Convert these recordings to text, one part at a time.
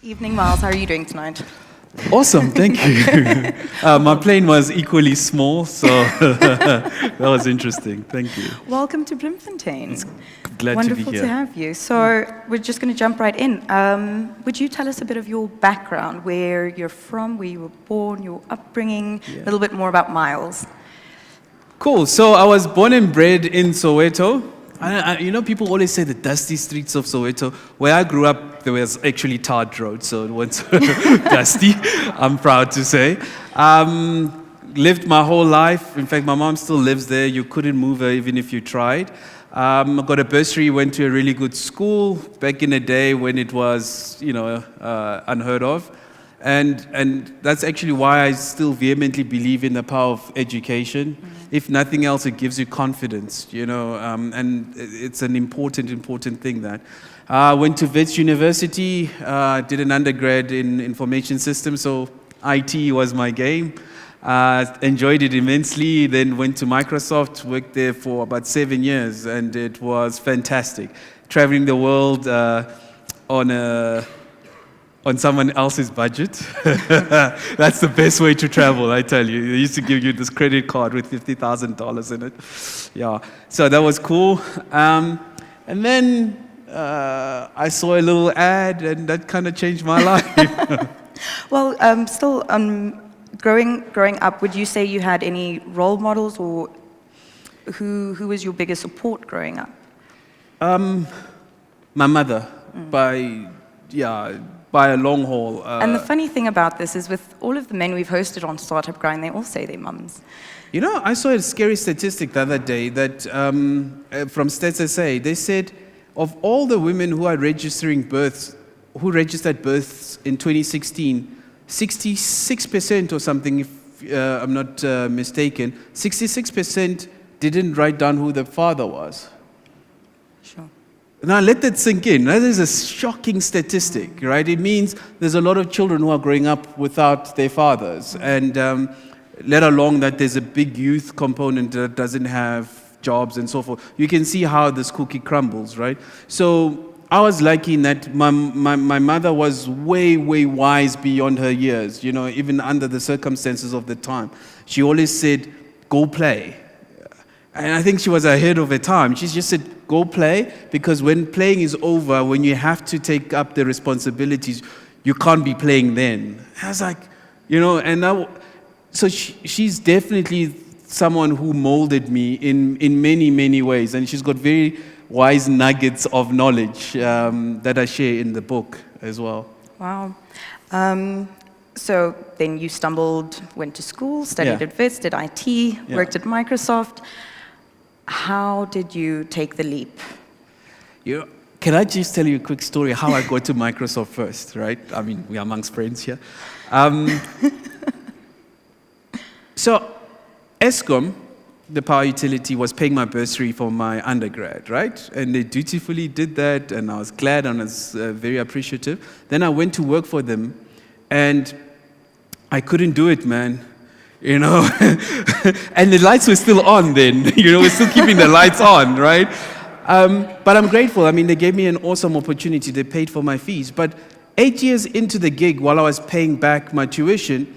Evening, Miles. How are you doing tonight? Awesome, thank you. My plane was equally small, so that was interesting. Thank you. Welcome to Bloemfontein. It's glad Wonderful to be here. to have you. So we're just going to jump right in. Would you tell us a bit of your background, where you're from, where you were born, your upbringing, a little bit more about Miles? Cool, so I was born and bred in Soweto. You know, people always say the dusty streets of Soweto. Where I grew up, there was actually tarred road, so it wasn't dusty, I'm proud to say. Lived my whole life. In fact, my mom still lives there. You couldn't move her even if you tried. I got a bursary, went to a really good school back in the day when it was, unheard of. And that's actually why I still vehemently believe in the power of education. If nothing else, it gives you confidence, and it's an important thing that. I went to Wits University, did an undergrad in information systems, so IT was my game. Enjoyed it immensely, then went to Microsoft, worked there for about 7 years, and it was fantastic. Traveling the world on someone else's budget. That's the best way to travel, I tell you. They used to give you this credit card with $50,000 in it. Yeah, so that was cool. And then I saw a little ad, and that kind of changed my life. Well, still growing up, would you say you had any role models, or who was your biggest support growing up? My mother, by a long haul. And the funny thing about this is, with all of the men we've hosted on Startup Grind, they all say their mums. You know, I saw a scary statistic the other day that from Stats SA. They said of all the women who are registered births in 2016, 66% or something, if I'm not mistaken, 66% didn't write down who the father was. Sure. Now, let that sink in. That is a shocking statistic, right? It means there's a lot of children who are growing up without their fathers, and let alone that there's a big youth component that doesn't have jobs and so forth. You can see how this cookie crumbles, right? So I was lucky in that my mother was way wise beyond her years, even under the circumstances of the time. She always said, go play. And I think she was ahead of her time. She just said, go play, because when playing is over, when you have to take up the responsibilities, you can't be playing then. I was like, so she's definitely someone who molded me in many ways. And she's got very wise nuggets of knowledge that I share in the book as well. Wow. So then you went to school, studied at Wits, did IT, worked at Microsoft. How did you take the leap? Can I just tell you a quick story how I got to Microsoft first, right? I mean, we're amongst friends here. So Eskom, the power utility, was paying my bursary for my undergrad, right? And they dutifully did that, and I was glad and I was very appreciative. Then I went to work for them, and I couldn't do it, man. And the lights were still on then. We're still keeping the lights on, right? But I'm grateful. I mean, they gave me an awesome opportunity. They paid for my fees. But 8 years into the gig, while I was paying back my tuition,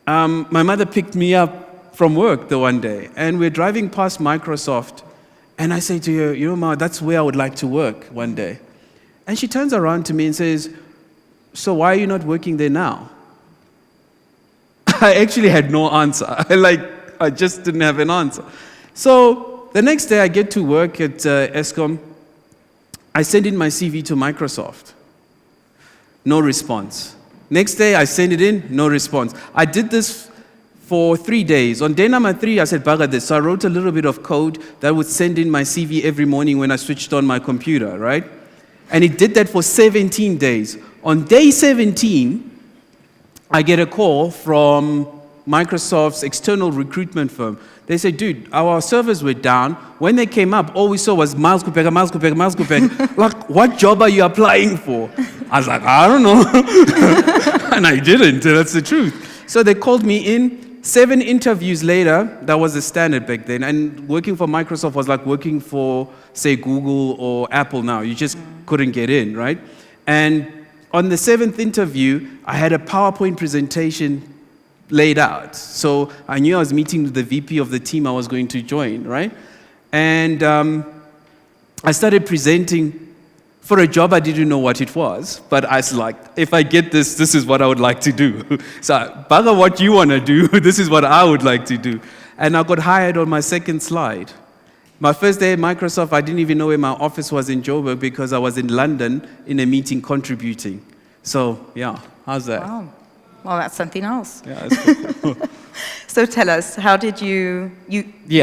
my mother picked me up from work the one day, and we're driving past Microsoft, and I say to her, Ma, that's where I would like to work one day. And she turns around to me and says, so why are you not working there now? I actually had no answer. I just didn't have an answer. So the next day I get to work at Eskom. I send in my CV to Microsoft. No response. Next day I send it in, no response. I did this for 3 days. On day number 3, I said, bugger this. So I wrote a little bit of code that would send in my CV every morning when I switched on my computer, right? And it did that for 17 days. On day 17, I get a call from Microsoft's external recruitment firm. They say, dude, our servers were down. When they came up, all we saw was Miles Kubheka. Like, what job are you applying for? I was like, I don't know. And I didn't, that's the truth. So they called me in. 7 interviews later, that was the standard back then. And working for Microsoft was like working for, say, Google or Apple now. You just couldn't get in, right? And on the 7th interview, I had a PowerPoint presentation laid out. So I knew I was meeting with the VP of the team I was going to join, right? And I started presenting for a job I didn't know what it was, but I was like, if I get this, this is what I would like to do. So, bugger what you want to do, this is what I would like to do. And I got hired on my second slide. My first day at Microsoft, I didn't even know where my office was in Joburg because I was in London in a meeting contributing. So, yeah, how's that? Wow. Well, that's something else. Yeah, that's cool. So tell us, how did you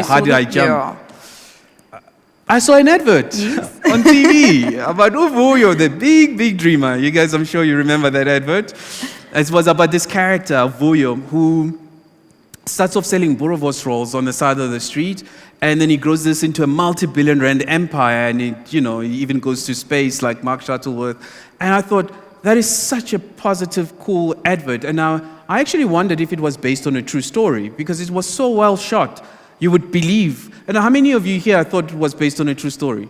how did I jump? Yeah. I saw an advert Yes. on TV about Vuyo, the big dreamer. You guys, I'm sure you remember that advert. It was about this character, Vuyo, who starts off selling boerewors rolls on the side of the street, and then he grows this into a multi-billion rand empire, and it, he even goes to space like Mark Shuttleworth. And I thought, that is such a positive, cool advert. And now I actually wondered if it was based on a true story, because it was so well shot. You would believe. And how many of you here thought it was based on a true story?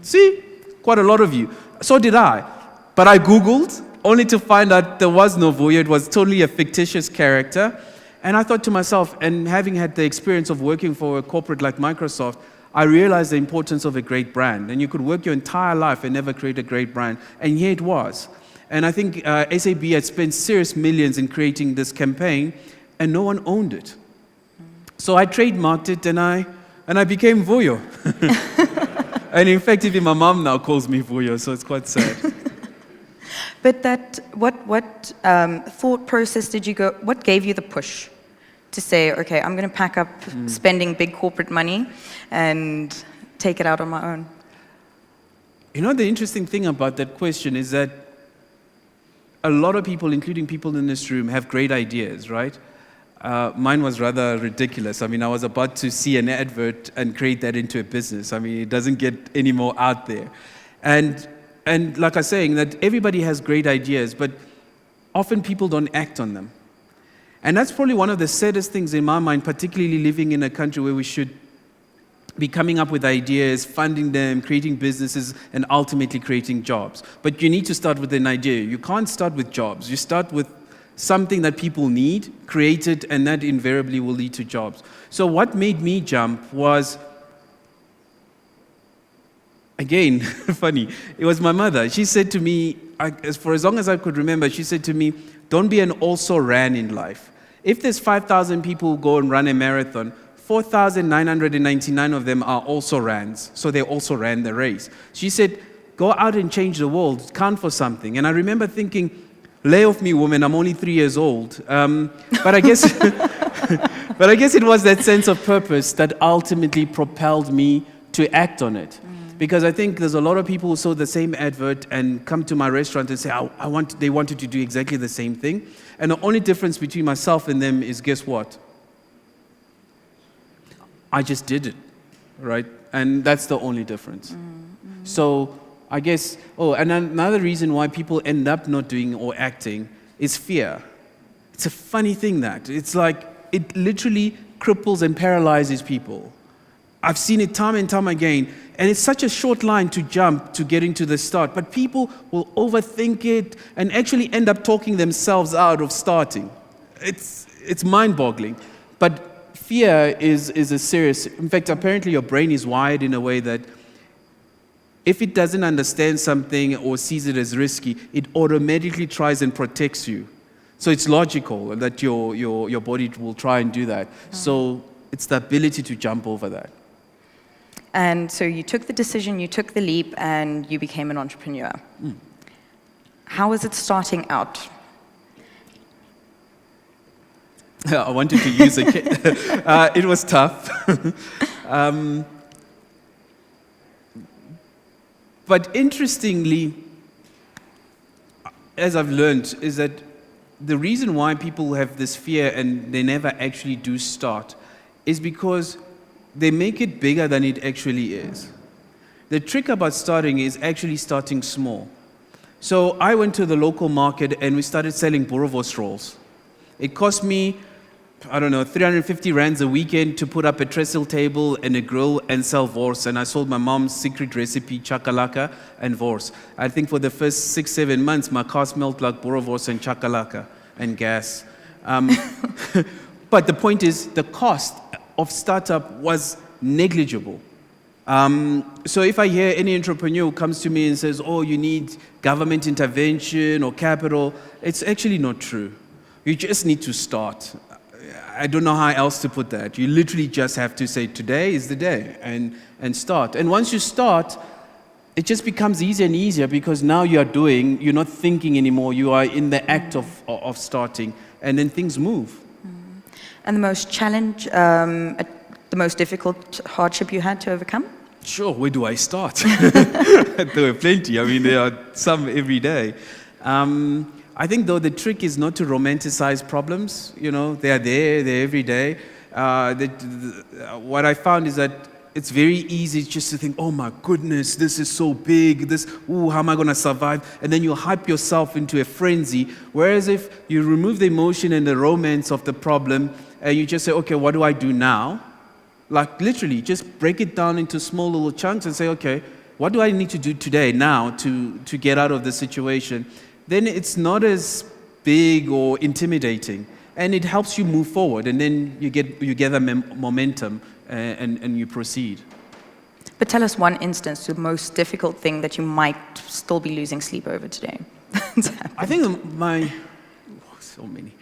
See? Quite a lot of you. So did I. But I Googled, only to find out there was no Vuyo. It was totally a fictitious character. And I thought to myself, and having had the experience of working for a corporate like Microsoft, I realized the importance of a great brand. And you could work your entire life and never create a great brand. And here it was. And I think SAB had spent serious millions in creating this campaign, and no one owned it. So I trademarked it, and I became Vuyo. And in fact, even my mom now calls me Vuyo, so it's quite sad. But what thought process did you go? What gave you the push to say, okay, I'm going to pack up spending big corporate money and take it out on my own? The interesting thing about that question is that a lot of people, including people in this room, have great ideas, right? Mine was rather ridiculous. I was about to see an advert and create that into a business. It doesn't get any more out there. And like I was saying, that everybody has great ideas, but often people don't act on them. And that's probably one of the saddest things in my mind, particularly living in a country where we should be coming up with ideas, funding them, creating businesses, and ultimately creating jobs. But you need to start with an idea. You can't start with jobs. You start with something that people need, create it, and that invariably will lead to jobs. So what made me jump was, again, funny, it was my mother. She said to me, for as long as I could remember, she said to me, don't be an also-ran in life. If there's 5,000 people who go and run a marathon, 4,999 of them are also-rans, so they also ran the race. She said, go out and change the world, count for something. And I remember thinking, lay off me, woman, I'm only 3 years old. But I guess it was that sense of purpose that ultimately propelled me to act on it. Because I think there's a lot of people who saw the same advert and come to my restaurant and say, they wanted to do exactly the same thing. And the only difference between myself and them is, guess what? I just did it, right? And that's the only difference. So I guess, and another reason why people end up not doing or acting is fear. It's a funny thing that. It's like, it literally cripples and paralyzes people. I've seen it time and time again, and it's such a short line to jump to getting to the start, but people will overthink it and actually end up talking themselves out of starting. It's mind-boggling. But fear is a serious, in fact, apparently your brain is wired in a way that if it doesn't understand something or sees it as risky, it automatically tries and protects you. So it's logical that your body will try and do that. So it's the ability to jump over that. And so you took the decision, you took the leap, and you became an entrepreneur. How was it starting out? I wanted to use it was tough. But interestingly, as I've learned, is that the reason why people have this fear and they never actually do start is because they make it bigger than it actually is. The trick about starting is actually starting small. So I went to the local market and we started selling boerewors rolls. It cost me I don't know, 350 rands a weekend to put up a trestle table and a grill and sell wors. And I sold my mom's secret recipe, chakalaka and wors. I think for the first 6-7 months, my car smelled like boerewors and chakalaka and gas. But the point is, the cost of startup was negligible. So if I hear any entrepreneur who comes to me and says, oh, you need government intervention or capital, it's actually not true. You just need to start. I don't know how else to put that. You literally just have to say, today is the day, and start. And once you start, it just becomes easier and easier because now you're not thinking anymore. You are in the act of starting, and then things move. And the most difficult hardship you had to overcome? Sure, where do I start? There were plenty. I mean, there are some every day. I think, though, the trick is not to romanticize problems. You know, they're every day. What I found is that it's very easy just to think, oh my goodness, this is so big, how am I going to survive? And then you hype yourself into a frenzy. Whereas if you remove the emotion and the romance of the problem, and you just say, okay, what do I do now? Like literally, just break it down into small little chunks and say, okay, what do I need to do today, now, to get out of this situation? Then it's not as big or intimidating, and it helps you move forward, and then you gather momentum and you proceed. But tell us one instance, the most difficult thing that you might still be losing sleep over today. I think so many.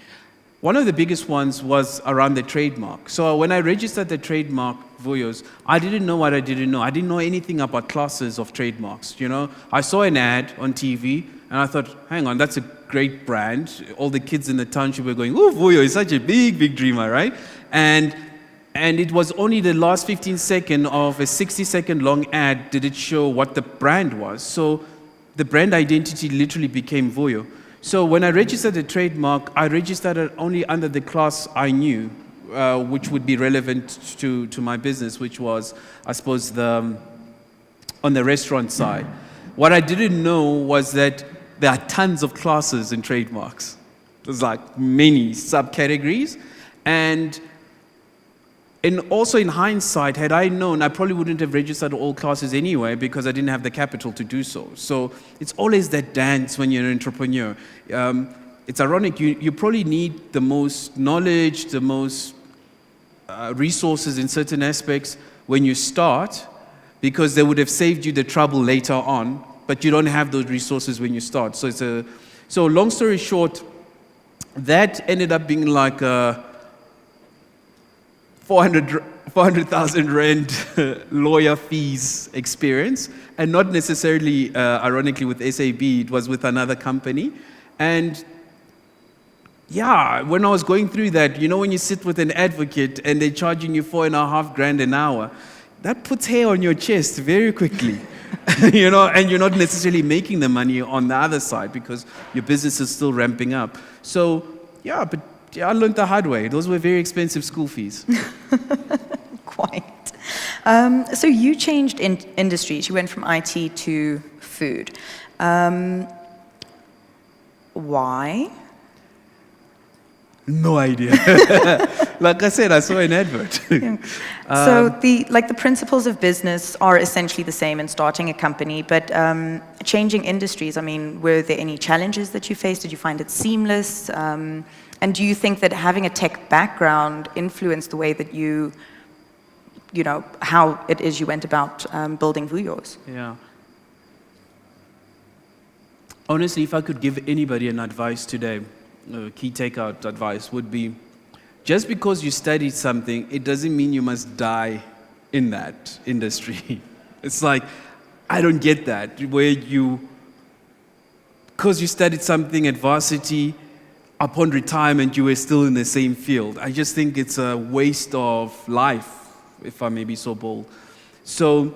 One of the biggest ones was around the trademark. So when I registered the trademark Vuyo's, I didn't know what I didn't know. I didn't know anything about classes of trademarks. You know, I saw an ad on TV. And I thought, hang on, that's a great brand. All the kids in the township were going, oh, Vuyo is such a big, big dreamer, right? And it was only the last 15 seconds of a 60-second long ad did it show what the brand was. So the brand identity literally became Vuyo. So when I registered the trademark, I registered it only under the class I knew, which would be relevant to my business, which was, I suppose, on the restaurant side. What I didn't know was that there are tons of classes in trademarks. There's like many subcategories. And also in hindsight, had I known, I probably wouldn't have registered all classes anyway because I didn't have the capital to do so. So it's always that dance when you're an entrepreneur. It's ironic, you probably need the most knowledge, the most resources in certain aspects when you start, because they would have saved you the trouble later on, but you don't have those resources when you start. So long story short, that ended up being like a 400,000 rand lawyer fees experience, and not necessarily, ironically, with SAB, it was with another company. And yeah, when I was going through that, you know, when you sit with an advocate and they're charging you 4.5 grand an hour, that puts hair on your chest very quickly. You know, and you're not necessarily making the money on the other side because your business is still ramping up. So, yeah, but I learned the hard way. Those were very expensive school fees. Quite. So you changed industries. You went from IT to food. Why? No idea. Like I said, I saw an advert. Yeah. So the principles of business are essentially the same in starting a company, but changing industries, I mean, were there any challenges that you faced? Did you find it seamless? And do you think that having a tech background influenced the way that you know, how it is you went about building Vuyo's? Yeah. Honestly, if I could give anybody an advice today, key takeout advice would be, just because you studied something, it doesn't mean you must die in that industry. It's like, I don't get that, where because you studied something at varsity, upon retirement, you were still in the same field. I just think it's a waste of life, if I may be so bold. So,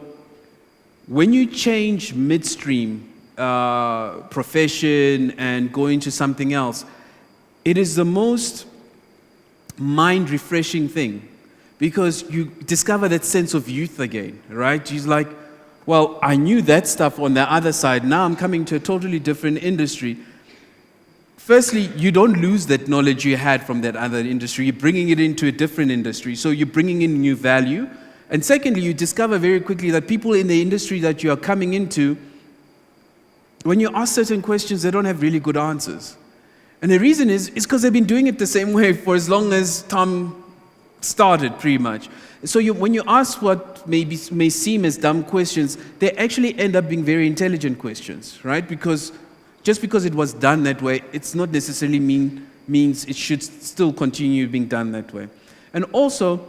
when you change midstream profession and go into something else, it is the most mind-refreshing thing, because you discover that sense of youth again, right? You're like, well, I knew that stuff on the other side. Now I'm coming to a totally different industry. firstly, you don't lose that knowledge you had from that other industry. You're bringing it into a different industry. So you're bringing in new value. And secondly, you discover very quickly that people in the industry that you are coming into, when you ask certain questions, they don't have really good answers. And the reason is because they've been doing it the same way for as long as Tom started, pretty much. So when you ask what may seem as dumb questions, they actually end up being very intelligent questions, right? Because just because it was done that way, it's not necessarily means it should still continue being done that way. And also,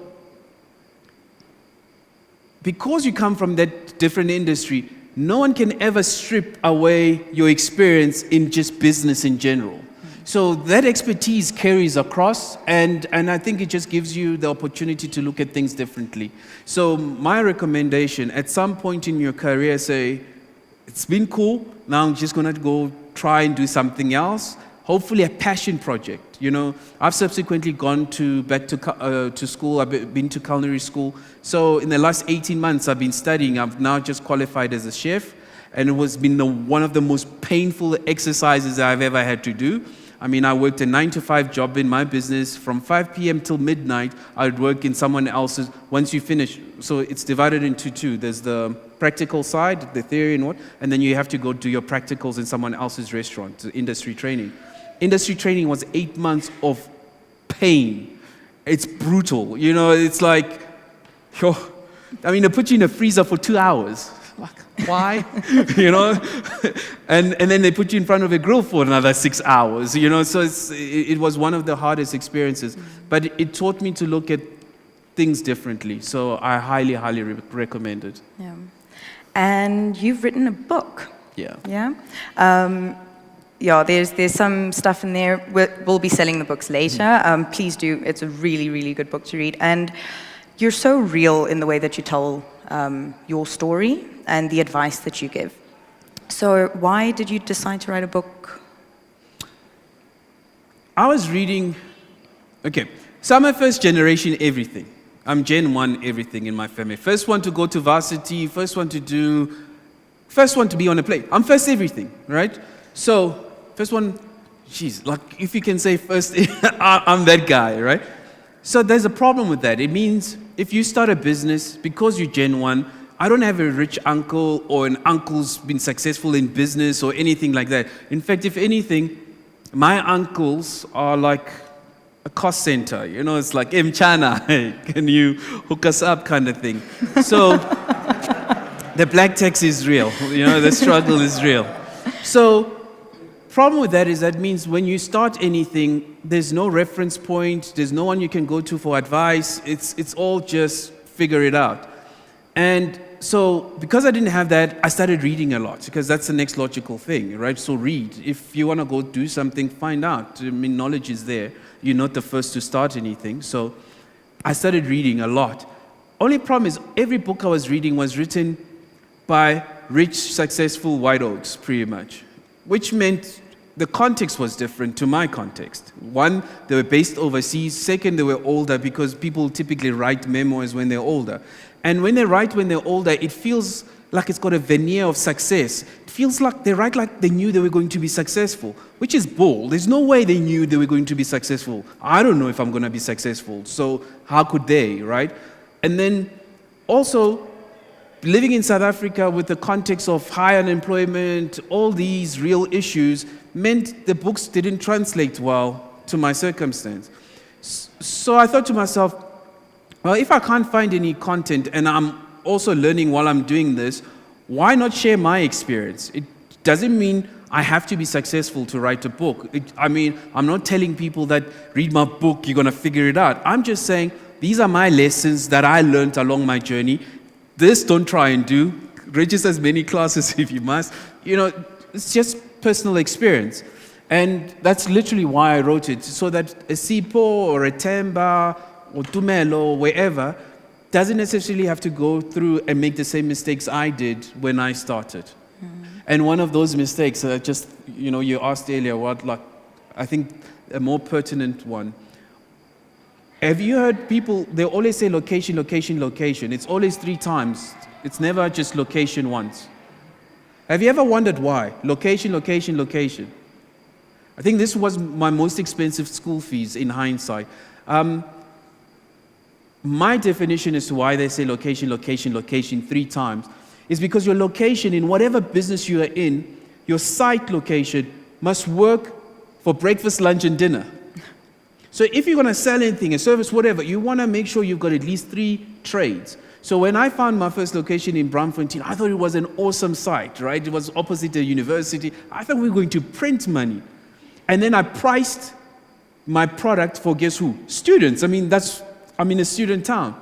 because you come from that different industry, no one can ever strip away your experience in just business in general. So that expertise carries across, and I think it just gives you the opportunity to look at things differently. So my recommendation, at some point in your career, say, it's been cool, now I'm just going to go try and do something else, hopefully a passion project. You know, I've subsequently gone back to school. I've been to culinary school. So in the last 18 months, I've been studying. I've now just qualified as a chef, and it has been one of the most painful exercises I've ever had to do. I mean, I worked a 9-to-5 job in my business. From 5 p.m. till midnight, I would work in someone else's. Once you finish, so it's divided into two. There's the practical side, the theory and then you have to go do your practicals in someone else's restaurant, the industry training. Industry training was 8 months of pain. It's brutal. You know, it's like, they put you in a freezer for 2 hours. Like, why? You know? And then they put you in front of a grill for another 6 hours, you know? So it was one of the hardest experiences. But it taught me to look at things differently. So I highly, highly recommend it. Yeah. And you've written a book. Yeah. Yeah? There's some stuff in there. We'll be selling the books later. Please do. It's a really, really good book to read. And you're so real in the way that you tell your story and the advice that you give. So why did you decide to write a book? I was reading, so I'm a first generation everything. I'm Gen 1 everything in my family. First one to go to varsity, first one to be on a plane. I'm first everything, right? So, first one, like if you can say first, I'm that guy, right? So there's a problem with that. It means if you start a business, because you're Gen 1, I don't have a rich uncle or an uncle's been successful in business or anything like that. In fact, if anything, my uncles are like a cost center. You know, it's like, Mchana, hey, can you hook us up kind of thing. So the black tax is real. You know, the struggle is real. So problem with that is that means when you start anything, there's no reference point, there's no one you can go to for advice. It's all just figure it out. And so because I didn't have that, I started reading a lot because that's the next logical thing, right? So read. If you want to go do something, find out. I mean, knowledge is there. You're not the first to start anything. So I started reading a lot. Only problem is every book I was reading was written by rich, successful white oaks, pretty much, which meant the context was different to my context. One, they were based overseas. Second, they were older because people typically write memoirs when they're older. And when they write when they're older, it feels like it's got a veneer of success. It feels like they write like they knew they were going to be successful, which is bull. There's no way they knew they were going to be successful. I don't know if I'm going to be successful, so how could they, right? And then also, living in South Africa with the context of high unemployment, all these real issues, meant the books didn't translate well to my circumstance. So I thought to myself, well, if I can't find any content and I'm also learning while I'm doing this, why not share my experience? It doesn't mean I have to be successful to write a book. I'm not telling people that read my book, you're going to figure it out. I'm just saying these are my lessons that I learned along my journey. This don't try and do. Register as many classes if you must. You know, it's just personal experience. And that's literally why I wrote it, so that a Sipho or a Temba or Tumelo or wherever doesn't necessarily have to go through and make the same mistakes I did when I started. And one of those mistakes, you asked earlier, I think a more pertinent one. Have you heard people, they always say location, location, location. It's always 3 times. It's never just location once. Have you ever wondered why? Location, location, location. I think this was my most expensive school fees in hindsight. My definition as to why they say location, location, location 3 times is because your location in whatever business you are in, your site location must work for breakfast, lunch, and dinner. So if you're going to sell anything, a service, whatever, you want to make sure you've got at least 3 trades. So when I found my first location in Bloemfontein, I thought it was an awesome site, right? It was opposite the university. I thought we were going to print money. And then I priced my product for guess who? Students. I'm in a student town.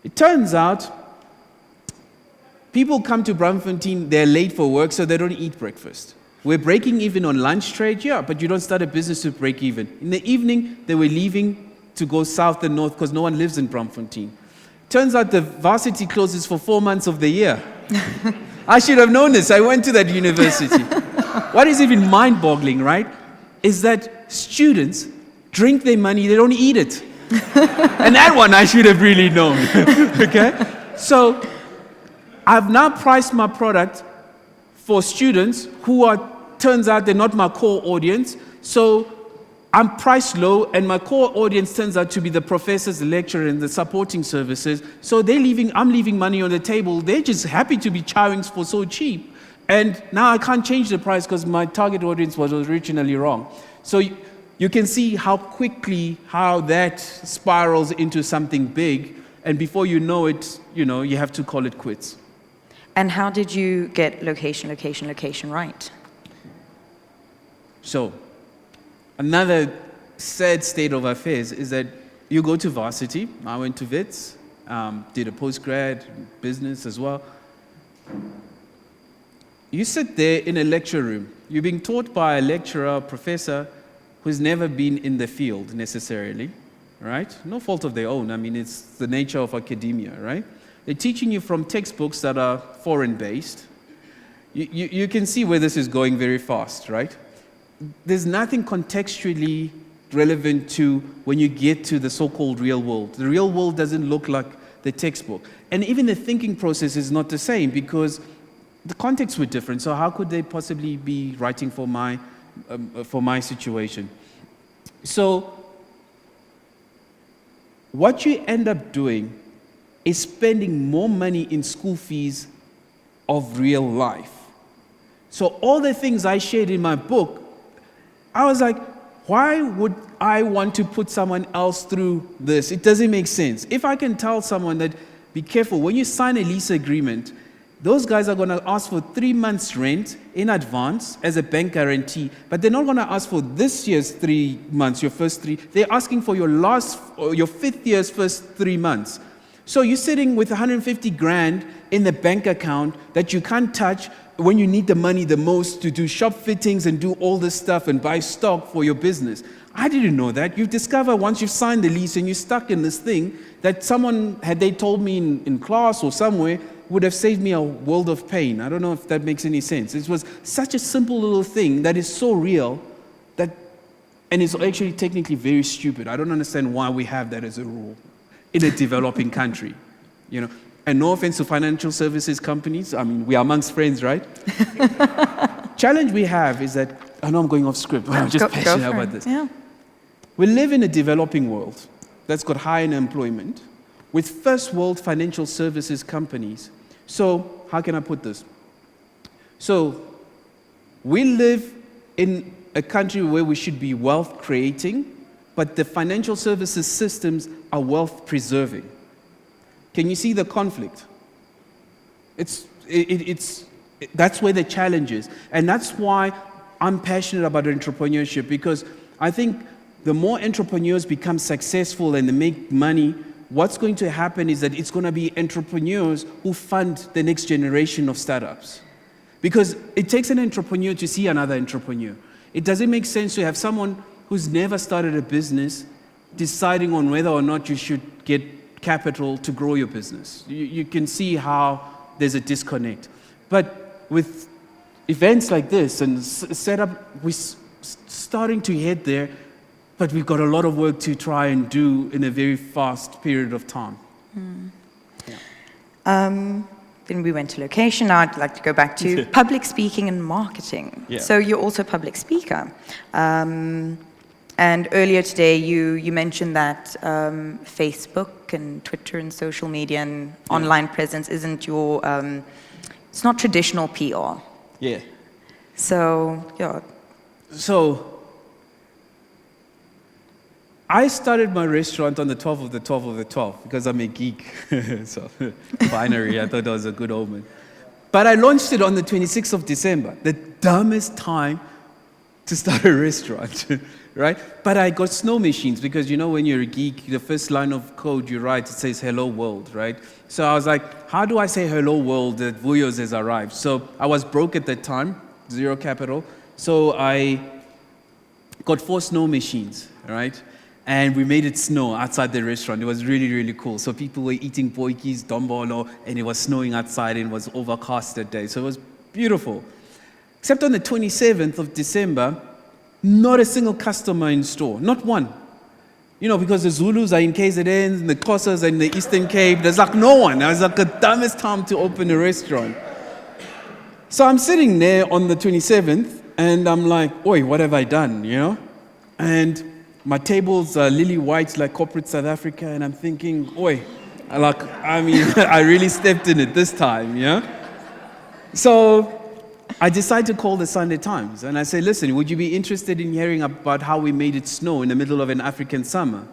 It turns out people come to Bloemfontein, they're late for work, so they don't eat breakfast. We're breaking even on lunch trade, yeah, but you don't start a business to break even. In the evening, they were leaving to go south and north because no one lives in Bloemfontein. Turns out the varsity closes for 4 months of the year. I should have known this. I went to that university. What is even mind-boggling, right, is that students drink their money, they don't eat it. And that one I should have really known. Okay? So I've now priced my product for students who turns out they're not my core audience. So I'm priced low, and my core audience turns out to be the professors, the lecturers, and the supporting services. So I'm leaving money on the table. They're just happy to be chowing for so cheap. And now I can't change the price because my target audience was originally wrong. So you can see how quickly how that spirals into something big, and before you know it, you have to call it quits. And how did you get location, location, location right? So, another sad state of affairs is that you go to varsity. I went to Wits, did a postgrad, business as well. You sit there in a lecture room. You're being taught by a lecturer, a professor, who's never been in the field necessarily, right? No fault of their own. It's the nature of academia, right? They're teaching you from textbooks that are foreign-based. You can see where this is going very fast, right? There's nothing contextually relevant to when you get to the so-called real world. The real world doesn't look like the textbook. And even the thinking process is not the same because the contexts were different. So how could they possibly be writing for my situation? So what you end up doing is spending more money in school fees of real life. So all the things I shared in my book, I was like, why would I want to put someone else through this? It doesn't make sense. If I can tell someone that, be careful, when you sign a lease agreement, those guys are going to ask for 3 months' rent in advance as a bank guarantee, but they're not going to ask for this year's 3 months, your first 3. They're asking for your 5th year's first 3 months. So you're sitting with 150 grand in the bank account that you can't touch when you need the money the most to do shop fittings and do all this stuff and buy stock for your business. I didn't know that. You discover once you've signed the lease and you're stuck in this thing that someone, had they told me in class or somewhere, would have saved me a world of pain. I don't know if that makes any sense. It was such a simple little thing that is so real that, and it's actually technically very stupid. I don't understand why we have that as a rule in a developing country, And no offense to financial services companies. We are amongst friends, right? Challenge we have is that, I know I'm going off script, but I'm just passionate about this. Yeah. We live in a developing world that's got high unemployment with first world financial services companies. So, how can I put this? So, we live in a country where we should be wealth creating, but the financial services systems are wealth preserving. Can you see the conflict? That's where the challenge is. And that's why I'm passionate about entrepreneurship, because I think the more entrepreneurs become successful and they make money, what's going to happen is that it's going to be entrepreneurs who fund the next generation of startups. Because it takes an entrepreneur to see another entrepreneur. It doesn't make sense to have someone who's never started a business deciding on whether or not you should get capital to grow your business. You can see how there's a disconnect. But with events like this and setup, we're starting to head there, but we've got a lot of work to try and do in a very fast period of time. Mm. Yeah. then we went to location. Now I'd like to go back to public speaking and marketing. Yeah. So you're also a public speaker. And earlier today, you mentioned that Facebook and Twitter and social media and online presence isn't your, it's not traditional PR. Yeah. So, yeah. So, I started my restaurant on the 12th of the 12th of the 12th because I'm a geek. So, binary, I thought that was a good omen. But I launched it on the 26th of December, the dumbest time to start a restaurant, right? But I got snow machines because, you know, when you're a geek, the first line of code you write, it says hello world, right? So I was like, how do I say hello world that Vuyo's has arrived? So I was broke at that time, zero capital. So I got 4 snow machines, right? And we made it snow outside the restaurant. It was really, really cool. So people were eating boitjies, dombolo, and it was snowing outside and it was overcast that day. So it was beautiful. Except on the 27th of December, not a single customer in store, not one. You know, because the Zulus are in KZN, the Xhosas are in the Eastern Cape, there's like no one. It was like the dumbest time to open a restaurant. So I'm sitting there on the 27th, and I'm like, oi, what have I done, you know? And my tables are lily white like corporate South Africa, and I'm thinking, oi, I really stepped in it this time, yeah? So I decided to call the Sunday Times, and I say, listen, would you be interested in hearing about how we made it snow in the middle of an African summer?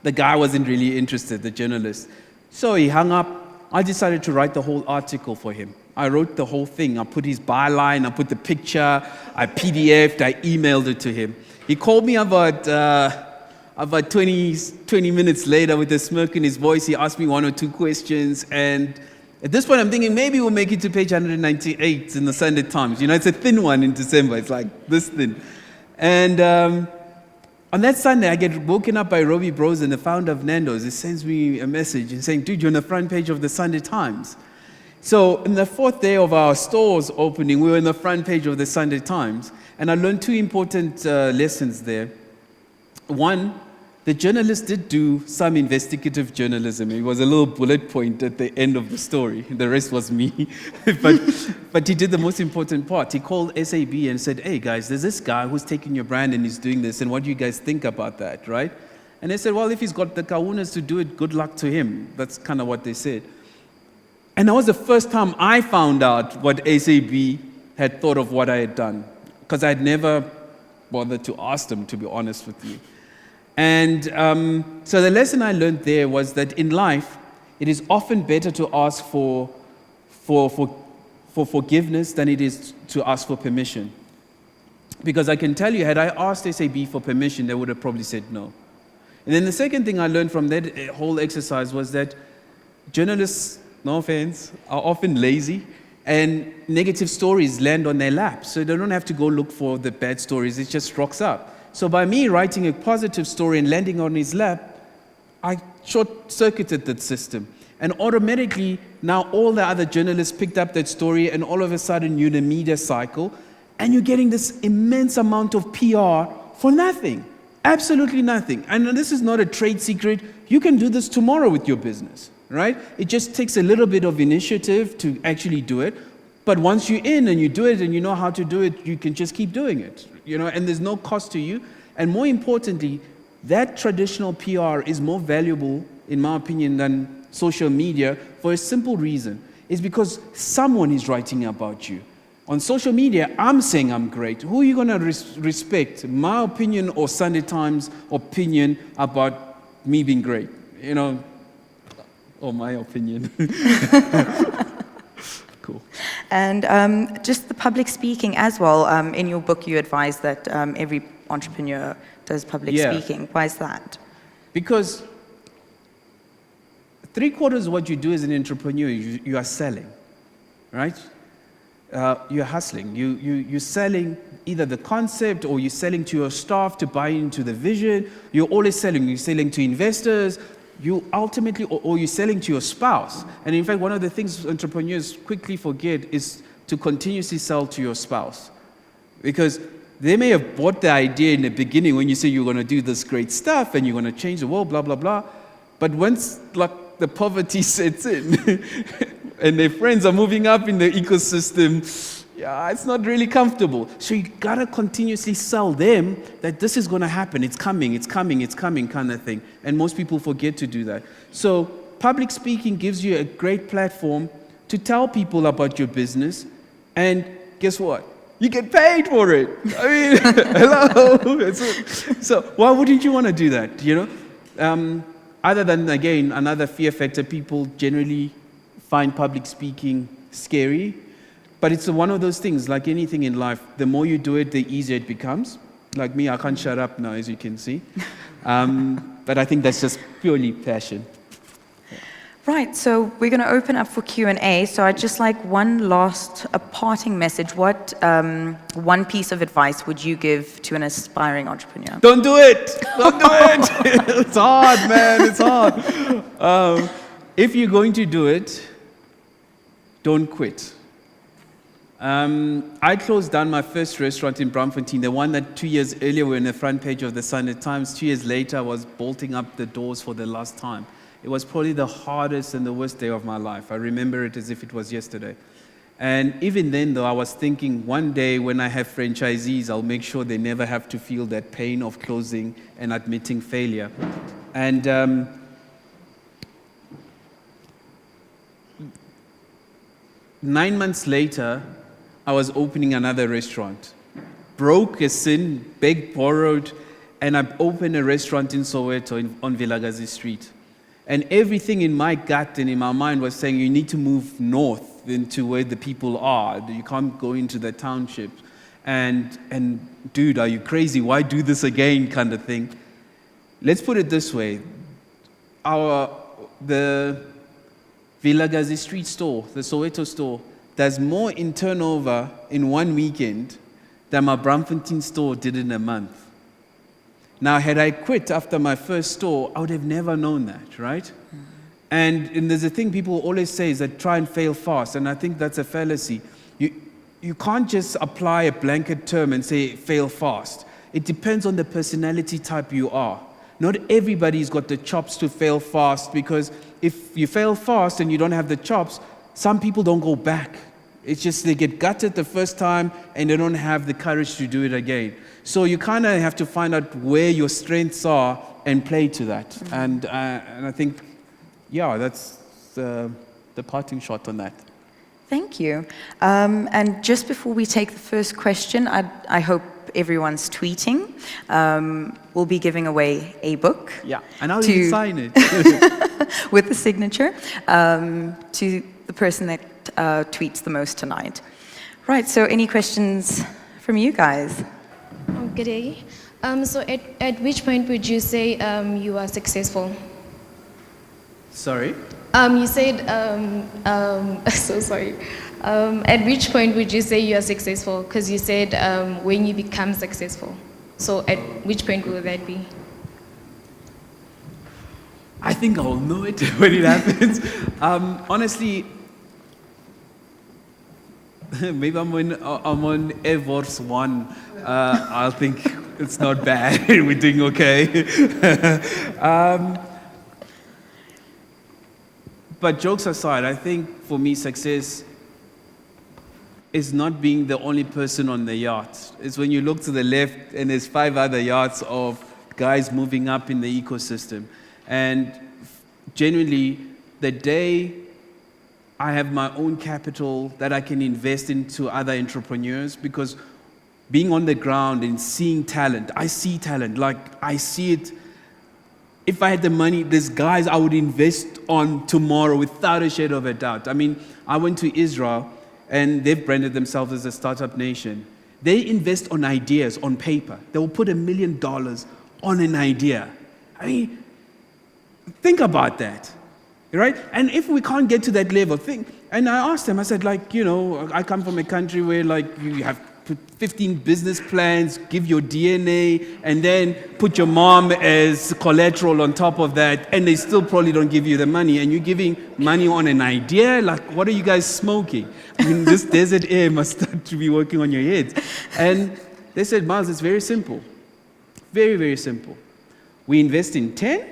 The guy wasn't really interested, the journalist. So he hung up. I decided to write the whole article for him. I wrote the whole thing. I put his byline, I put the picture, I PDF'd, I emailed it to him. He called me about 20 minutes later with a smirk in his voice. He asked me 1 or 2 questions, and at this point I'm thinking maybe we'll make it to page 198 in the Sunday Times. You know, it's a thin one in December. It's like this thin. And on that Sunday, I get woken up by Robbie Brosen, the founder of Nando's. He sends me a message and saying, dude, you're on the front page of the Sunday Times. So in the 4th day of our stores opening, we were in the front page of the Sunday Times. And I learned 2 important lessons there. One, the journalist did do some investigative journalism. It was a little bullet point at the end of the story. The rest was me. but he did the most important part. He called SAB and said, hey guys, there's this guy who's taking your brand and he's doing this, and what do you guys think about that, right? And they said, well, if he's got the kahunas to do it, good luck to him. That's kind of what they said. And that was the first time I found out what SAB had thought of what I had done, because I had never bothered to ask them, to be honest with you. And so the lesson I learned there was that in life, it is often better to ask for forgiveness than it is to ask for permission. Because I can tell you, had I asked SAB for permission, they would have probably said no. And then the second thing I learned from that whole exercise was that journalists, no offense, are often lazy, and negative stories land on their lap. So they don't have to go look for the bad stories, it just rocks up. So by me writing a positive story and landing on his lap, I short-circuited that system. And automatically, now all the other journalists picked up that story, and all of a sudden you're in a media cycle, and you're getting this immense amount of PR for nothing. Absolutely nothing. And this is not a trade secret. You can do this tomorrow with your business, right? It just takes a little bit of initiative to actually do it. But once you're in and you do it and you know how to do it, you can just keep doing it, you know, and there's no cost to you. And more importantly, that traditional PR is more valuable, in my opinion, than social media for a simple reason. It's because someone is writing about you. On social media, I'm saying I'm great. Who are you going to respect? My opinion or Sunday Times opinion about me being great? You know, or my opinion. Cool. And just the public speaking as well. In your book, you advise that every entrepreneur does public speaking. Why is that? Because 3/4 of what you do as an entrepreneur, you are selling, right? You're hustling. You're selling either the concept, or you're selling to your staff to buy into the vision. You're always selling. You're selling to investors. You ultimately, or you're selling to your spouse. And in fact, one of the things entrepreneurs quickly forget is to continuously sell to your spouse. Because they may have bought the idea in the beginning when you say you're going to do this great stuff and you're going to change the world, blah, blah, blah. But once like the poverty sets in and their friends are moving up in the ecosystem, yeah, it's not really comfortable. So you gotta continuously sell them that this is gonna happen, it's coming kind of thing. And most people forget to do that. So public speaking gives you a great platform to tell people about your business, and guess what? You get paid for it. I mean, hello. So why wouldn't you want to do that, Other than, again, another fear factor, people generally find public speaking scary. But it's one of those things, like anything in life, the more you do it, the easier it becomes. Like me, I can't shut up now, as you can see. But I think that's just purely passion. Right, so we're going to open up for Q&A. So I'd just like one last, a parting message. What one piece of advice would you give to an aspiring entrepreneur? Don't do it! Don't do it! It's hard, man, it's hard. If you're going to do it, don't quit. I closed down my first restaurant in Bloemfontein, the one that 2 years earlier were on the front page of the Sunday Times. 2 years later, I was bolting up the doors for the last time. It was probably the hardest and the worst day of my life. I remember it as if it was yesterday. And even then, though, I was thinking one day when I have franchisees, I'll make sure they never have to feel that pain of closing and admitting failure. And 9 months later, I was opening another restaurant. Broke as sin, begged, borrowed, and I opened a restaurant in Soweto on Vilakazi Street. And everything in my gut and in my mind was saying, you need to move north into where the people are. You can't go into the township. And dude, are you crazy? Why do this again, kind of thing. Let's put it this way. The Vilakazi Street store, the Soweto store, does more in turnover in one weekend than my Bloemfontein store did in a month. Now, had I quit after my first store, I would have never known that, right? Mm-hmm. And there's a thing people always say is that try and fail fast, and I think that's a fallacy. You can't just apply a blanket term and say fail fast. It depends on the personality type you are. Not everybody's got the chops to fail fast, because if you fail fast and you don't have the chops, some people don't go back. It's just they get gutted the first time and they don't have the courage to do it again. So you kind of have to find out where your strengths are and play to that. Mm-hmm. And I think, yeah, that's the parting shot on that. Thank you. And just before we take the first question, I hope everyone's tweeting. We'll be giving away a book. Yeah, and I'll even sign it. With the signature to the person that tweets the most tonight. Right, so any questions from you guys? Good day. So at which point would you say you are successful? Sorry? You said, so sorry. At which point would you say you are successful? Because you said when you become successful. So at which point will that be? I think I'll know it when it happens. Honestly, maybe I'm on Air Force One. I'll think it's not bad. We're doing okay. But jokes aside, I think for me, success is not being the only person on the yacht. It's when you look to the left and there's 5 other yachts of guys moving up in the ecosystem. And genuinely, the day I have my own capital that I can invest into other entrepreneurs, because being on the ground and seeing talent, I see talent, like I see it. If I had the money, there's guys I would invest on tomorrow without a shadow of a doubt. I mean, I went to Israel and they've branded themselves as a startup nation. They invest on ideas, on paper. They will put $1 million on an idea. I mean, think about that, right? And if we can't get to that level, and I asked them, I said, I come from a country where you have 15 business plans, give your DNA, and then put your mom as collateral on top of that, and they still probably don't give you the money, and you're giving money on an idea? What are you guys smoking? I mean, this desert air must start to be working on your heads. And they said, Miles, it's very simple. Very, very simple. We invest in 10.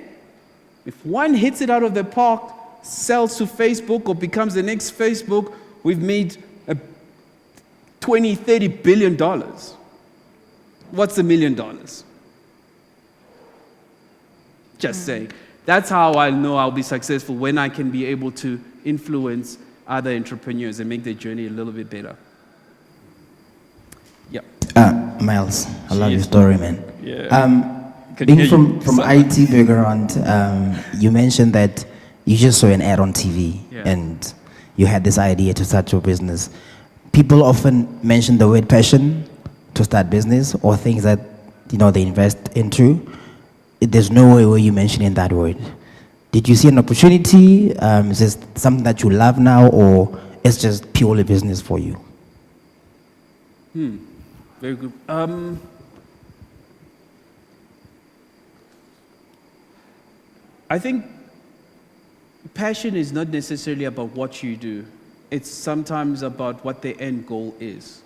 If one hits it out of the park, sells to Facebook or becomes the next Facebook, we've made a 20, 30 billion dollars. What's $1 million? Just saying. That's how I know I'll be successful, when I can be able to influence other entrepreneurs and make their journey a little bit better. Yeah. Miles, I love your story, man. Yeah. Being from IT background, you mentioned that you just saw an ad on TV and you had this idea to start your business. People often mention the word passion to start business, or things that they invest into. There's no way where you mentioning that word. Did you see an opportunity? Is this something that you love now, or it's just purely business for you? Very good. I think passion is not necessarily about what you do. It's sometimes about what the end goal is.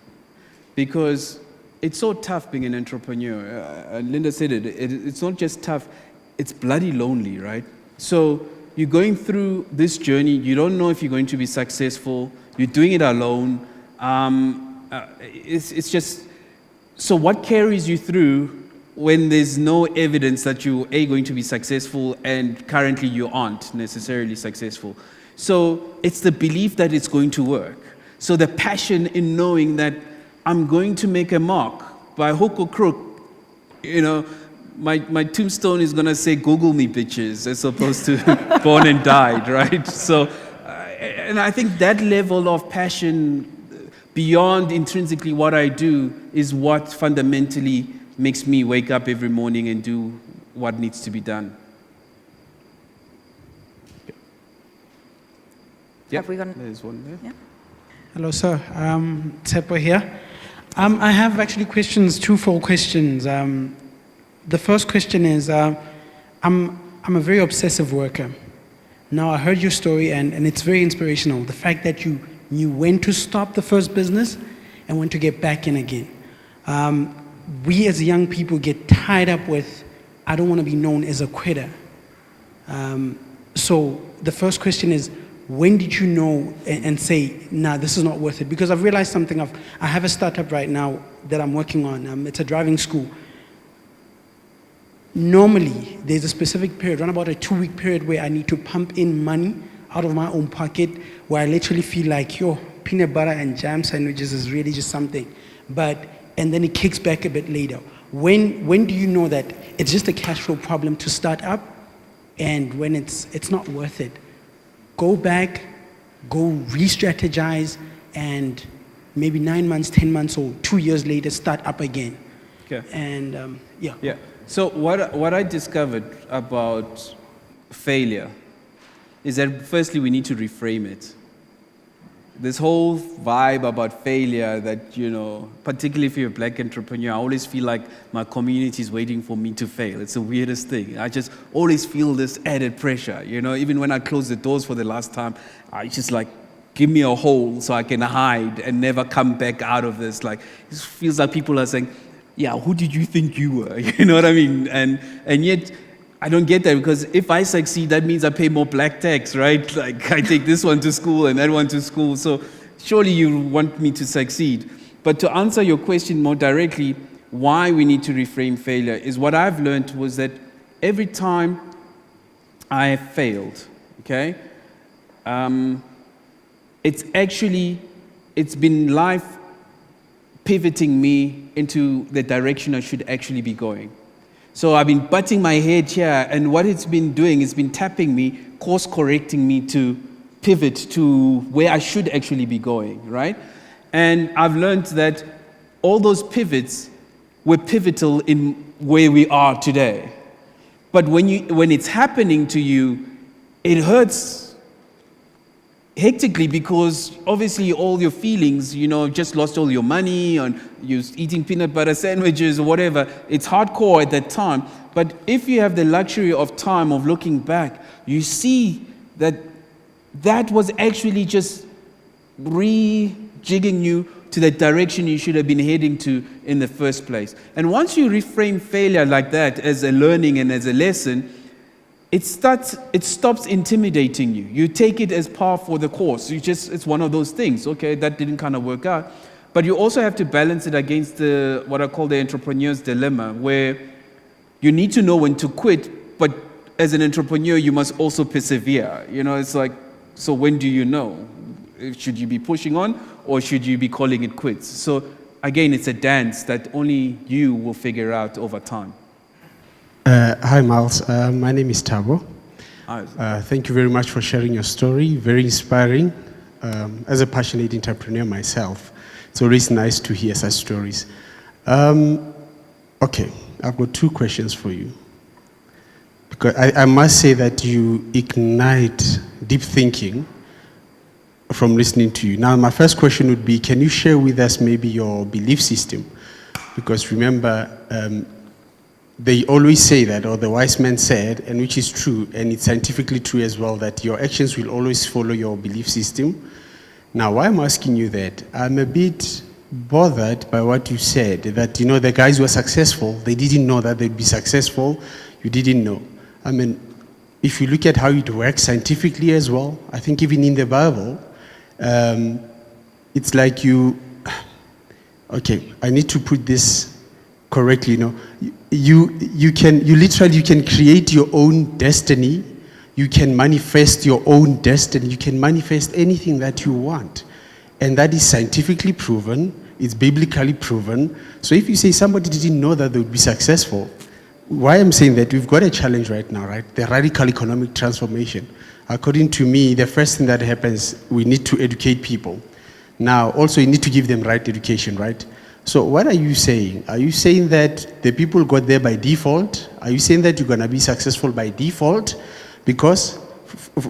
Because it's so tough being an entrepreneur. And Linda said it's not just tough, it's bloody lonely, right? So you're going through this journey, you don't know if you're going to be successful, you're doing it alone. It's just, so what carries you through when there's no evidence that you are going to be successful, and currently you aren't necessarily successful? So it's the belief that it's going to work. So the passion in knowing that I'm going to make a mark by hook or crook. My tombstone is going to say, Google me, bitches, as opposed to born and died, right? So, and I think that level of passion beyond intrinsically what I do is what fundamentally makes me wake up every morning and do what needs to be done. Yeah. Have we got? There's one there. Yeah. Hello, sir. Tsepo here. I have actually twofold questions. The first question is, I'm a very obsessive worker. Now, I heard your story, and it's very inspirational. The fact that you knew when to stop the first business and when to get back in again. We as young people get tied up with, I don't want to be known as a quitter. So the first question is, when did you know and say, nah, this is not worth it? Because I've realized something. I have a startup right now that I'm working on. It's a driving school. Normally, there's a specific period, around about a 2-week period, where I need to pump in money out of my own pocket, where I literally feel like, peanut butter and jam sandwiches is really just something. And then it kicks back a bit later. When do you know that it's just a cash flow problem to start up, and when it's not worth it? Go back, go re-strategize, and maybe 9 months, 10 months, or 2 years later, start up again. Okay. And yeah. Yeah. So what I discovered about failure is that firstly we need to reframe it. This whole vibe about failure that, particularly if you're a black entrepreneur, I always feel like my community is waiting for me to fail. It's the weirdest thing. I just always feel this added pressure, even when I closed the doors for the last time, I just like, give me a hole so I can hide and never come back out of this. Like, it feels like people are saying, yeah, who did you think you were? You know what I mean? And yet, I don't get that, because if I succeed, that means I pay more black tax, right? Like, I take this one to school and that one to school. So surely you want me to succeed. But to answer your question more directly, why we need to reframe failure is, what I've learned was that every time I have failed, okay, it's been life pivoting me into the direction I should actually be going. So I've been butting my head here, and what it's been doing is been tapping me, course correcting me to pivot to where I should actually be going, right? And I've learned that all those pivots were pivotal in where we are today. But when it's happening to you, it hurts hectically, because obviously all your feelings, just lost all your money, and you're eating peanut butter sandwiches or whatever. It's hardcore at that time. But if you have the luxury of time of looking back, you see that was actually just rejigging you to the direction you should have been heading to in the first place. And once you reframe failure like that as a learning and as a lesson, it stops intimidating you. You take it as par for the course. It's one of those things. Okay, that didn't kind of work out. But you also have to balance it against what I call the entrepreneur's dilemma, where you need to know when to quit, but as an entrepreneur, you must also persevere. It's like, so when do you know? Should you be pushing on, or should you be calling it quits? So again, it's a dance that only you will figure out over time. Hi, Miles. My name is Tabo. Hi. Thank you very much for sharing your story. Very inspiring. As a passionate entrepreneur myself, it's always nice to hear such stories. Okay, I've got 2 questions for you. Because I must say that you ignite deep thinking from listening to you. Now, my first question would be, can you share with us maybe your belief system? Because remember, they always say that, or the wise man said, and which is true, and it's scientifically true as well, that your actions will always follow your belief system. Now, why I'm asking you that, I'm a bit bothered by what you said, that, the guys who were successful, they didn't know that they'd be successful, you didn't know. I mean, if you look at how it works scientifically as well, I think even in the Bible, it's like okay, I need to put this correctly, you can create your own destiny, you can manifest your own destiny, you can manifest anything that you want. And that is scientifically proven, it's biblically proven. So if you say somebody didn't know that they would be successful, why I'm saying that, we've got a challenge right now, right? The radical economic transformation. According to me, the first thing that happens, we need to educate people. Now, also you need to give them right education, right? So what are you saying? Are you saying that the people got there by default? Are you saying that you're going to be successful by default? Because,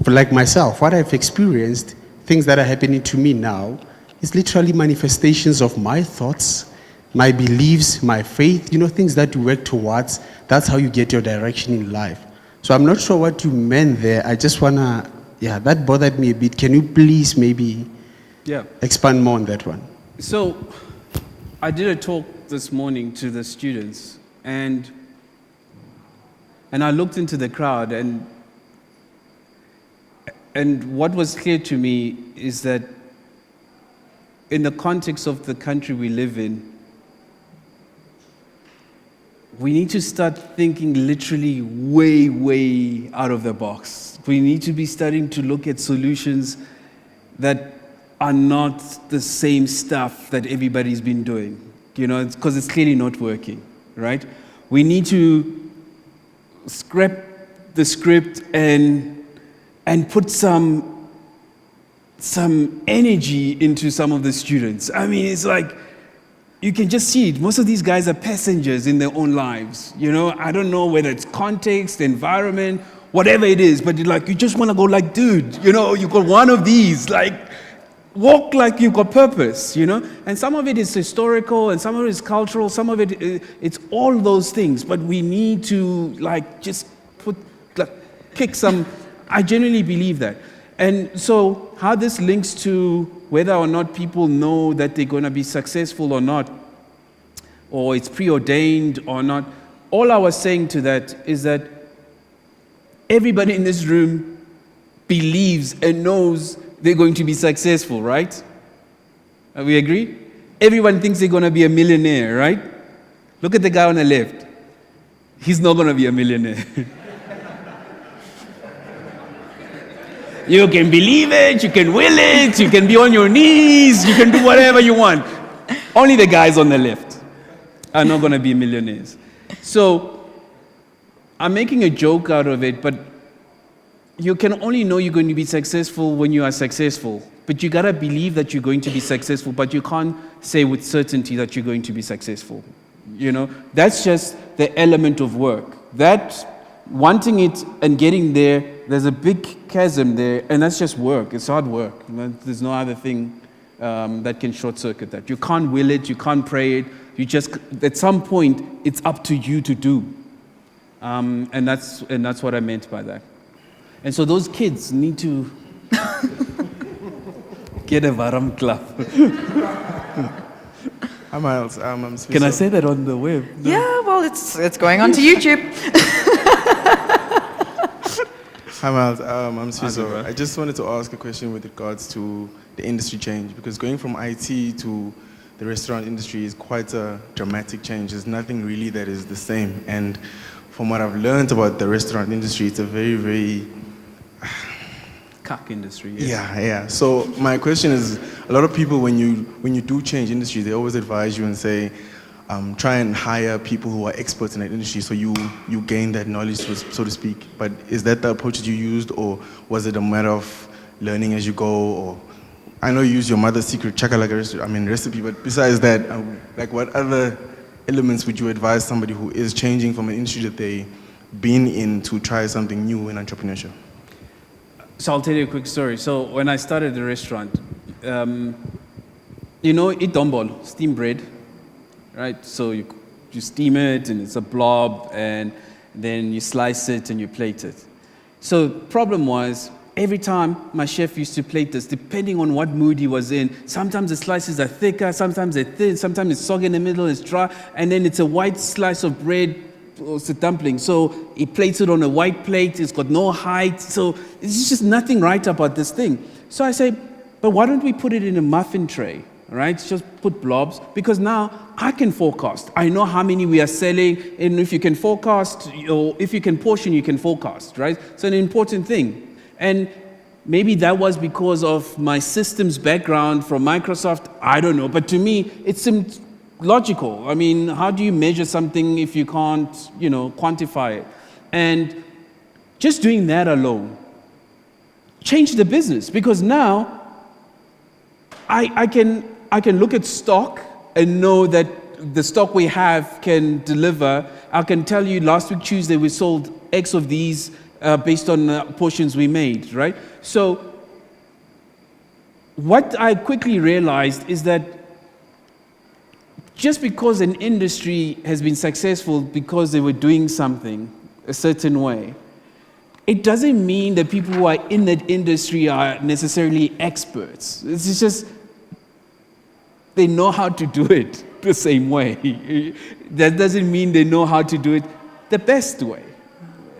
like myself, what I've experienced, things that are happening to me now, is literally manifestations of my thoughts, my beliefs, my faith, things that you work towards. That's how you get your direction in life. So I'm not sure what you meant there. I just want to, that bothered me a bit. Can you please maybe expand more on that one? So I did a talk this morning to the students, and I looked into the crowd, and what was clear to me is that in the context of the country we live in, we need to start thinking literally way, way out of the box. We need to be starting to look at solutions that are not the same stuff that everybody's been doing, because it's clearly not working, right? We need to scrap the script and put some energy into some of the students. I mean, it's like, you can just see it. Most of these guys are passengers in their own lives. I don't know whether it's context, environment, whatever it is, but you just want to go like, dude, you got one of these, walk like you've got purpose, And some of it is historical, and some of it is cultural, some of it, it's all those things, but we need to just kick some, I genuinely believe that. And so how this links to whether or not people know that they're going to be successful or not, or it's preordained or not, all I was saying to that is that everybody in this room believes and knows they're going to be successful, right? We agree? Everyone thinks they're going to be a millionaire, right? Look at the guy on the left. He's not going to be a millionaire. You can believe it, you can will it, you can be on your knees, you can do whatever you want. Only the guys on the left are not going to be millionaires. So I'm making a joke out of it, but you can only know you're going to be successful when you are successful. But you got to believe that you're going to be successful, but you can't say with certainty that you're going to be successful. That's just the element of work. That wanting it and getting there, there's a big chasm there, and that's just work. It's hard work. There's no other thing that can short-circuit that. You can't will it, you can't pray it. You just, at some point, it's up to you to do. And that's what I meant by that. And so those kids need to get a varam clap. Hi, Miles. Can I say that on the web? No. Yeah, well, it's going on to YouTube. Hi, Miles. I'm Hi, Suso. Zubra. I just wanted to ask a question with regards to the industry change, because going from IT to the restaurant industry is quite a dramatic change. There's nothing really that is the same. And from what I've learned about the restaurant industry, it's a very, very Cuck industry. Yes. yeah. So my question is, a lot of people, when you do change industry, they always advise you and say, try and hire people who are experts in that industry, so you gain that knowledge, so to speak. But is that the approach that you used, or was it a matter of learning as you go? Or I know you use your mother's secret chakalaka recipe, but besides that, like what other elements would you advise somebody who is changing from an industry that they've been in to try something new in entrepreneurship? So I'll tell you a quick story. So when I started the restaurant, itombolo, steamed bread, right? So you steam it and it's a blob, and then you slice it and you plate it. So problem was, every time my chef used to plate this, depending on what mood he was in, sometimes the slices are thicker, sometimes they're thin, sometimes it's soggy in the middle, it's dry, and then it's a white slice of bread, or it's a dumpling. So he plates it on a white plate, it's got no height, so it's just nothing right about this thing. So I say, but why don't we put it in a muffin tray, right? Just put blobs, because now I can forecast. I know how many we are selling, and if you can forecast, or if you can portion, you can forecast, right? It's an important thing. And maybe that was because of my systems background from Microsoft, I don't know, but to me, it seemed logical. I mean, how do you measure something if you can't, quantify it? And just doing that alone changed the business, because now I can look at stock and know that the stock we have can deliver. I can tell you last week Tuesday we sold X of these based on the portions we made, right? So what I quickly realized is that just because an industry has been successful because they were doing something a certain way, it doesn't mean that people who are in that industry are necessarily experts. It's just they know how to do it the same way. That doesn't mean they know how to do it the best way,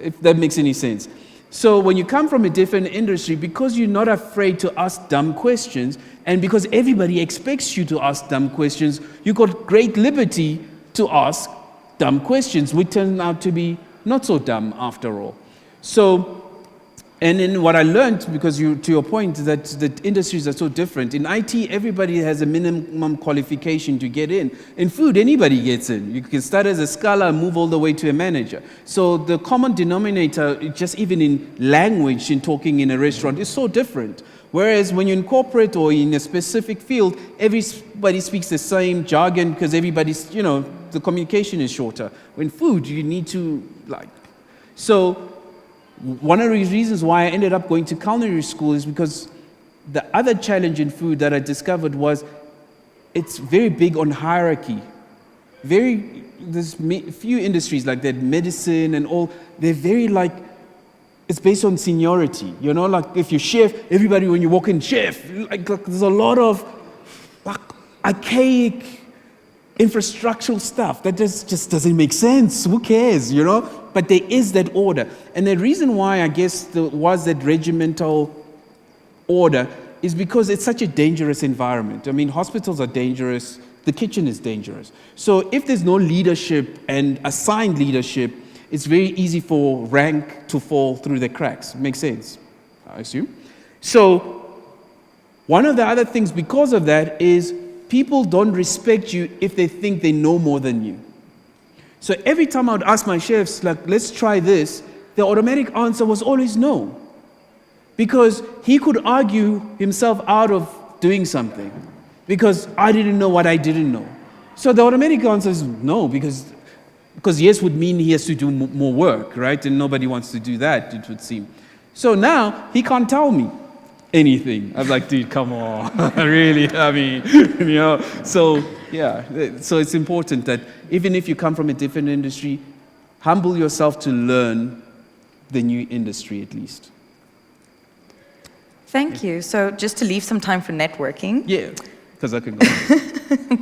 if that makes any sense. So when you come from a different industry, because you're not afraid to ask dumb questions, and because everybody expects you to ask dumb questions, you got great liberty to ask dumb questions, which turn out to be not so dumb after all. So, and then what I learned, because to your point, that the industries are so different. In IT, everybody has a minimum qualification to get in. In food, anybody gets in. You can start as a scholar and move all the way to a manager. So the common denominator, just even in language, in talking in a restaurant, is so different. Whereas when you're in corporate or in a specific field, everybody speaks the same jargon because everybody's, the communication is shorter. When food, you need to, so one of the reasons why I ended up going to culinary school is because the other challenge in food that I discovered was it's very big on hierarchy. There's few industries like that, medicine and all, they're very it's based on seniority. If you're chef, everybody when you walk in, chef, there's a lot of archaic infrastructural stuff that just doesn't make sense. Who cares, But there is that order. And the reason why I guess there was that regimental order is because it's such a dangerous environment. I mean, hospitals are dangerous. The kitchen is dangerous. So if there's no leadership and assigned leadership, it's very easy for rank to fall through the cracks. Makes sense, I assume. So one of the other things because of that is people don't respect you if they think they know more than you. So every time I would ask my chefs, let's try this, the automatic answer was always no. Because he could argue himself out of doing something. Because I didn't know what I didn't know. So the automatic answer is no, because yes would mean he has to do more work, right? And nobody wants to do that, it would seem. So now he can't tell me anything. I was like, dude, come on, really? I mean, So yeah, so it's important that even if you come from a different industry, humble yourself to learn the new industry at least. Thank you. So just to leave some time for networking. Yeah, because I can go.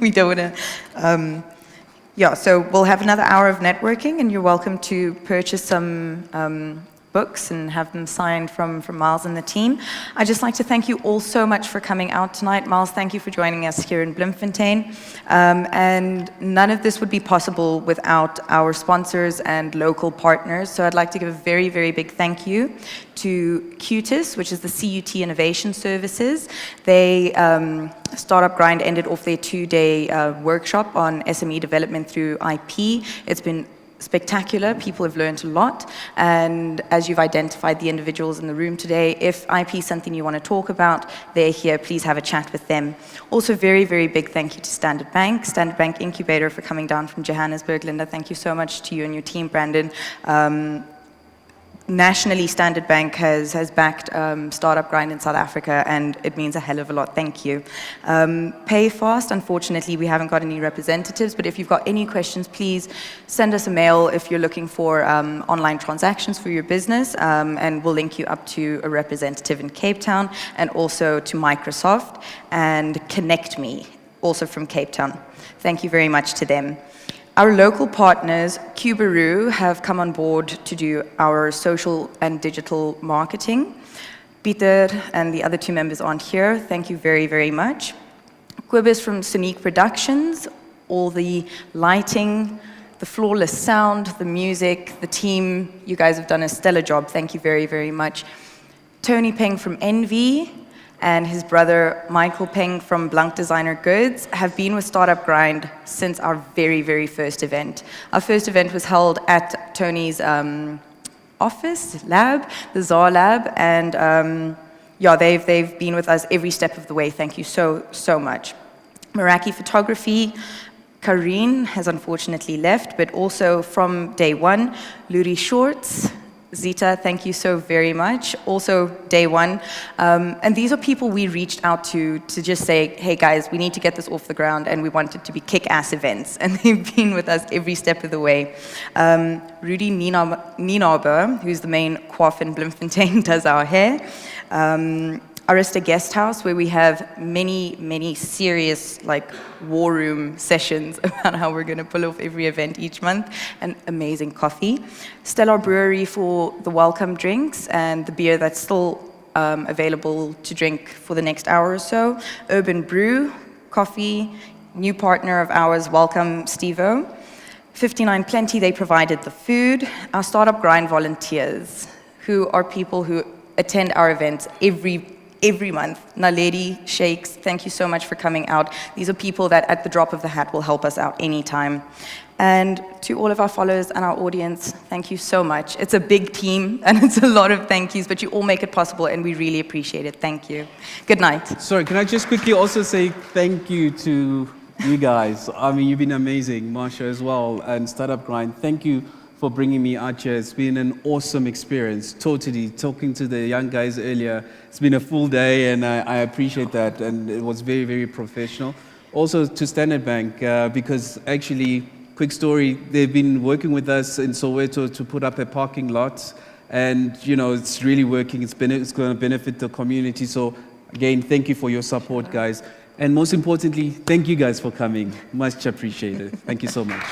We don't want to. So we'll have another hour of networking, and you're welcome to purchase some books and have them signed from Miles and the team. I'd just like to thank you all so much for coming out tonight. Miles, thank you for joining us here in Bloemfontein. And none of this would be possible without our sponsors and local partners. So I'd like to give a very, very big thank you to CUTIS, which is the CUT Innovation Services. They, Startup Grind ended off their 2-day workshop on SME development through IP. It's been spectacular. People have learned a lot. And as you've identified the individuals in the room today, if IP is something you want to talk about, they're here. Please have a chat with them. Also, very, very big thank you to Standard Bank Incubator for coming down from Johannesburg. Linda, thank you so much to you and your team, Brandon. Nationally, Standard Bank has backed Startup Grind in South Africa, and it means a hell of a lot. Thank you. Payfast, unfortunately, we haven't got any representatives, but if you've got any questions, please send us a mail if you're looking for online transactions for your business, and we'll link you up to a representative in Cape Town, and also to Microsoft, and Connect Me, also from Cape Town. Thank you very much to them. Our local partners, Kubheka, have come on board to do our social and digital marketing. Peter and the other 2 members aren't here. Thank you very, very much. Quibus from Sonique Productions, all the lighting, the flawless sound, the music, the team. You guys have done a stellar job. Thank you very, very much. Tony Peng from Envy and his brother Michael Peng from Blanc Designer Goods have been with Startup Grind since our very, very first event. Our first event was held at Tony's office, lab, the ZAR lab, and yeah, they've been with us every step of the way. Thank you so, so much. Meraki Photography, Karine has unfortunately left, but also from day one, Luri Shorts, Zita, thank you so very much. Also, day one. And these are people we reached out to just say, hey guys, we need to get this off the ground, and we want it to be kick-ass events. And they've been with us every step of the way. Rudy Nienaber, who's the main coif in Bloemfontein, does our hair. Arista Guest House, where we have many, many serious war room sessions about how we're going to pull off every event each month, and amazing coffee. Stellar Brewery for the welcome drinks and the beer that's still available to drink for the next hour or so. Urban Brew, coffee, new partner of ours, welcome Steve-O. 59 Plenty, they provided the food. Our Startup Grind volunteers, who are people who attend our events every month. Naledi, Shakes, thank you so much for coming out. These are people that at the drop of the hat will help us out anytime. And to all of our followers and our audience, thank you so much. It's a big team and it's a lot of thank yous, but you all make it possible and we really appreciate it. Thank you. Good night. Sorry, can I just quickly also say thank you to you guys. I mean, you've been amazing, Marsha as well, and Startup Grind. Thank you for bringing me out here. It's been an awesome experience, totally. Talking to the young guys earlier, it's been a full day, and I appreciate that, and it was very, very professional. Also to Standard Bank, because actually, quick story, they've been working with us in Soweto to put up a parking lot, and it's really working. It's going to benefit the community. So again, thank you for your support, guys. And most importantly, thank you guys for coming. Much appreciated. Thank you so much.